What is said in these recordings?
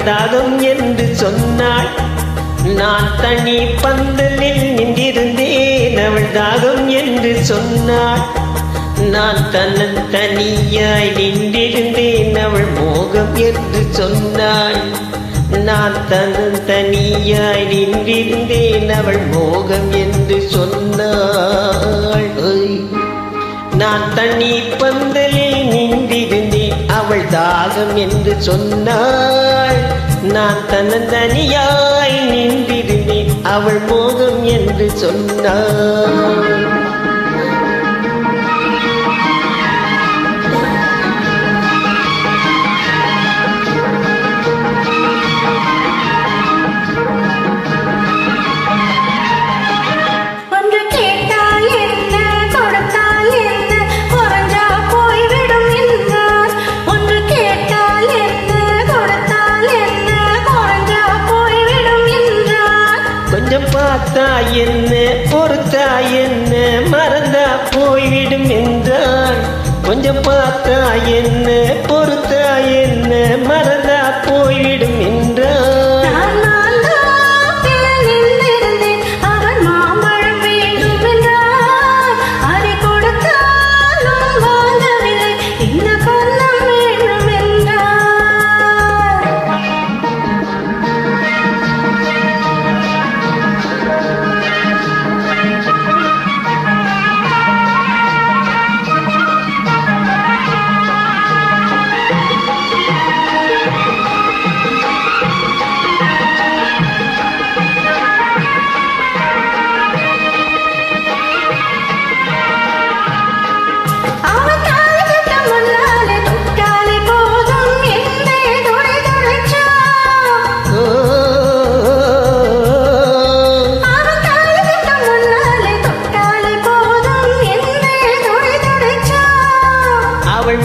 தாகம் என்று சொன்னாள். நான் தனி பந்தலில் நின்றிருந்தேன். அவள் தாகம் என்று சொன்னாள். நான் தனியாய் நின்றிருந்தேன். அவள் மோகம் என்று சொன்னாள். நான் தனியாய் நின்றிருந்தேன். அவள் மோகம் என்று சொன்னாள். நான் தனி பந்தலில் நின்றிருந்தேன். அவள் தாகம் என்று சொன்னாள். நான் தனியாய் நின்றிருந்தேன். அவள் மோகம் என்று சொன்னாள். கொஞ்சம் பார்த்தா என்ன, பொறுத்தா என்ன, மறந்தா போய்விடும் என்றாள். கொஞ்சம் பார்த்தா என்ன, பொறுத்தா என்ன, மறந்தா போய்விடும் என்றாள்.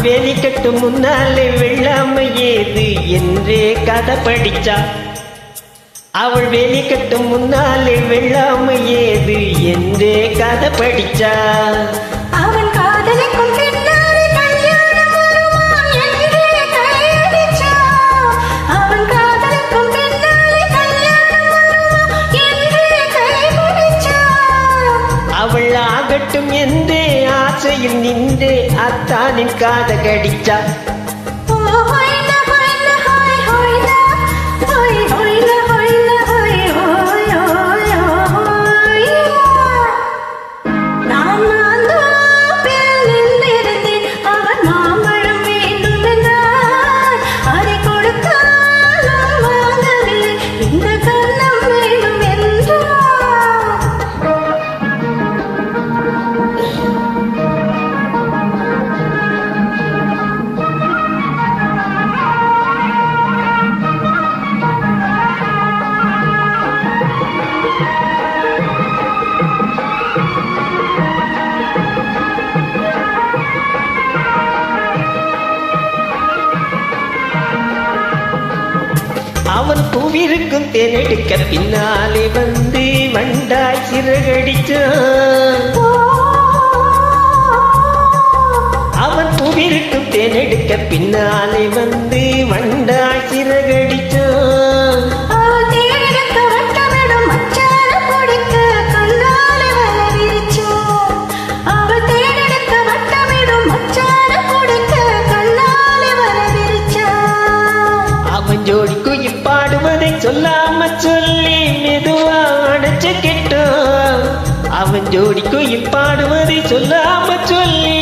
வேலிக்கட்டு முன்னாலே வெள்ளாமை ஏது என்றே கதை படிச்சா. அவள் வேலிக்கட்டு முன்னாலே வெள்ளாமை ஏது என்றே கதை படிச்சா. அவன் காதலிக்கும் பின்னாலே கல்யாணம் வருவான் என்றே கையடிச்சா. அவன் காதலிக்கும் பின்னாலே கல்யாணம் வருவான் என்றே கைபிடிச்சா. அவள் ஆகட்டும் என்றே ஆசையில் நின்றே அத்தானின் காத கடிச்சா. அவன் பூவிருக்கும் தேனெடுக்க பின்னாலே வந்து வண்டாய் சிறகடிச்சான். அவன் பூவிருக்கும் தேனெடுக்க பின்னாலே வந்து வண்டாய் சிறகடிச்சான். ஜோடி குயில் பாடுவதை சொல்லாம சொல்லி மெதுவா அடைச்சு கேட்டான். அவன் ஜோடி குயில் பாடுவதை சொல்லாம சொல்லி